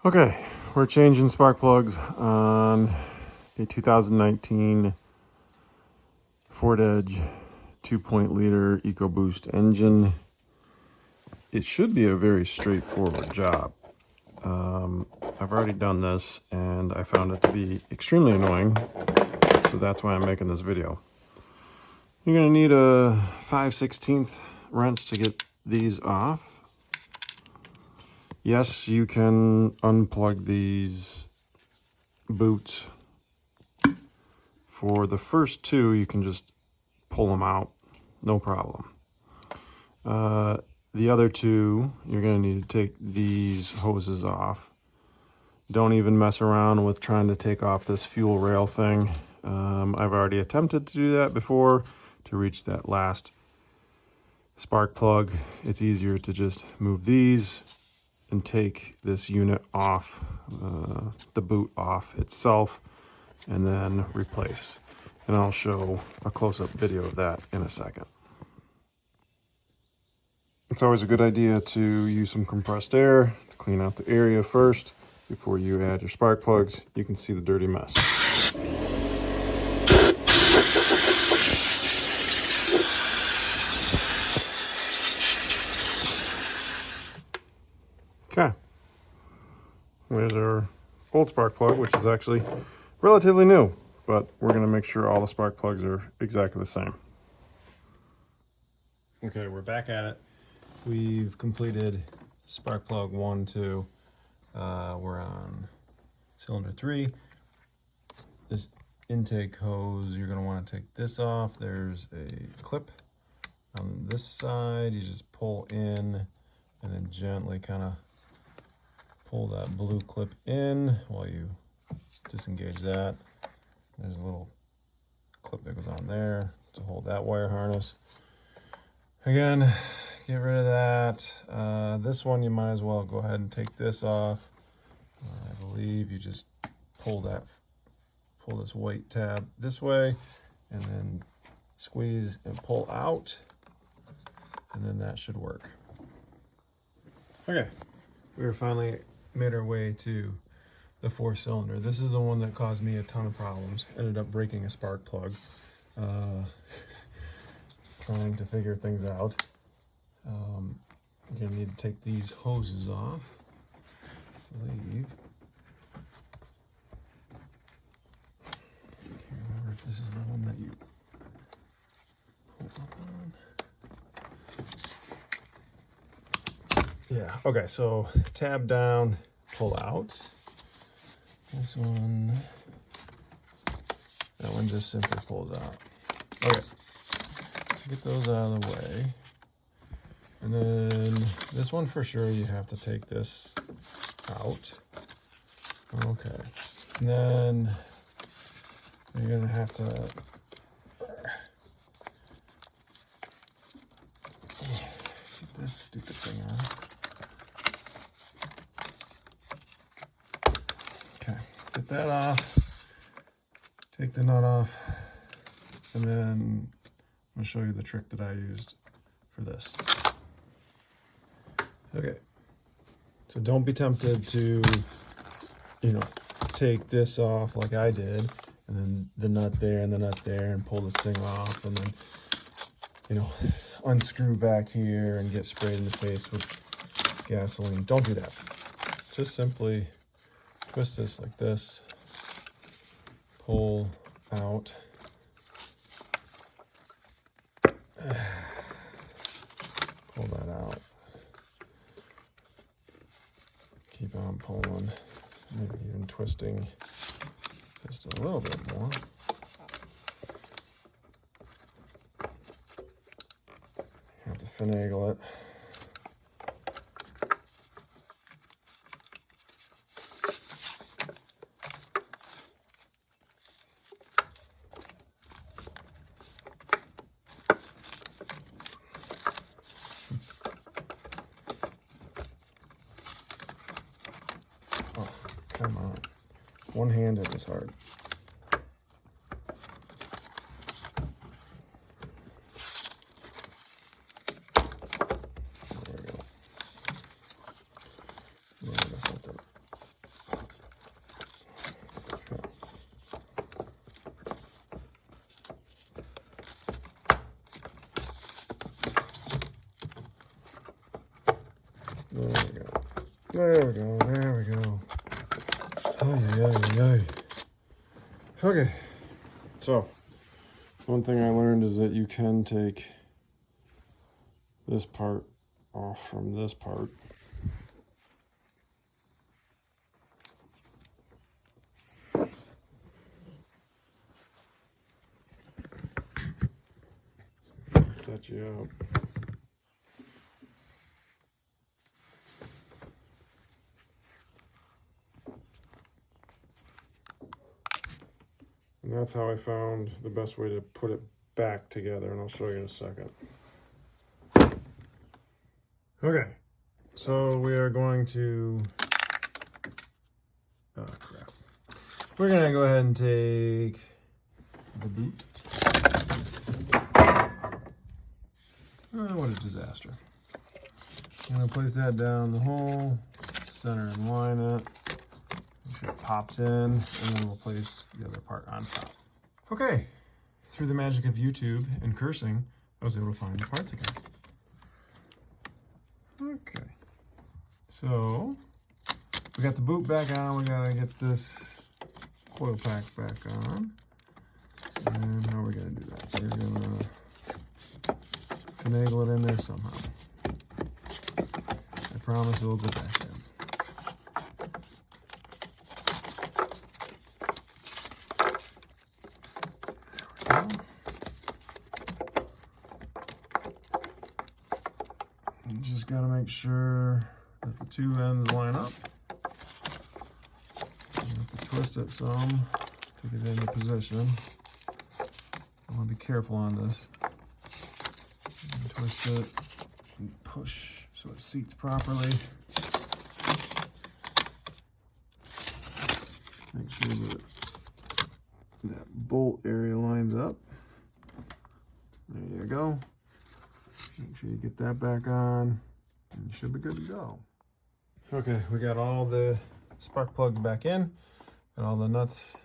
Okay, we're changing spark plugs on a 2019 Ford Edge 2.0 EcoBoost engine. It should be a very straightforward job. I've already done this and I found it to be extremely annoying, so that's why I'm making this video. You're going to need a 5/16 wrench to get these off. Yes, you can unplug these boots. For the first two, you can just pull them out, no problem. The other two, you're going to need to take these hoses off. Don't even mess around with trying to take off this fuel rail thing. I've already attempted to do that before to reach that last spark plug. It's easier to just move these and take this unit off, the boot off itself, and then replace. And I'll show a close-up video of that in a second. It's always a good idea to use some compressed air to clean out the area first before you add your spark plugs. You can see the dirty mess. Okay, there's our old spark plug, which is actually relatively new, but we're going to make sure all the spark plugs are exactly the same. Okay, we're back at it. We've completed spark plug 1, 2. We're on cylinder 3. This intake hose, you're going to want to take this off. There's a clip on this side. You just pull in and then gently kind of pull that blue clip in while you disengage that. There's a little clip that goes on there to hold that wire harness. Again, get rid of that. This one you might as well go ahead and take this off. I believe you just pull this white tab this way and then squeeze and pull out, and then that should work. Okay, we finally made our way to the 4-cylinder. This is the one that caused me a ton of problems. Ended up breaking a spark plug trying to figure things out. You're gonna need to take these hoses off, I believe. Can't remember if this is the one that you pull up on. Yeah, okay, so tab down, pull out. This one, that one just simply pulls out. Okay, get those out of the way. And then this one for sure you have to take this out. Okay, and then you're gonna have to get this stupid thing on. Okay, get that off, take the nut off, and then I'm gonna show you the trick that I used for this. Okay, so don't be tempted to, take this off like I did, and then the nut there and the nut there, and pull this thing off, and then, unscrew back here and get sprayed in the face with gasoline. Don't do that. Just simply twist this like this, pull out, pull that out, keep on pulling, maybe even twisting just a little bit more. Have to finagle it. Oh, come on. One-handed is hard. There we go. Yeah, that's not the There we go. There we go. There we go. Ay. Okay. So, one thing I learned is that you can take this part off from this part. Set you up. And that's how I found the best way to put it back together, and I'll show you in a second. Okay, so we are going to, oh crap. We're gonna go ahead and take the boot. Oh, what a disaster. I'm gonna place that down the hole, center and line it. Make sure it pops in, and then we'll place the other part on top. Okay, through the magic of YouTube and cursing, I was able to find the parts again. Okay, so we got the boot back on. We gotta get this coil pack back on. And how are we gonna do that? We're gonna finagle it in there somehow. I promise it will go back in. You just gotta make sure that the two ends line up. You have to twist it some to get it into position. I want to be careful on this. And twist it and push so it seats properly. Make sure that that bolt area lines up. There you go. Make sure you get that back on, and you should be good to go. Okay, we got all the spark plugs back in, got all the nuts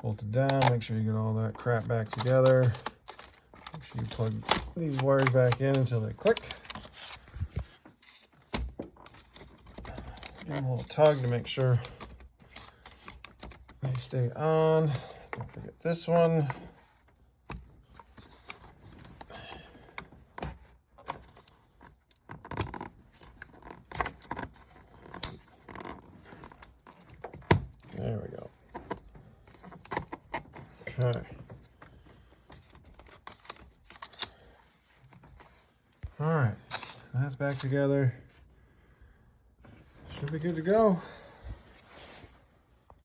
bolted down. Make sure you get all that crap back together. Make sure you plug these wires back in until they click. Give them a little tug to make sure they stay on. Don't forget this one. There we go. Okay. All right, that's back together. Should be good to go.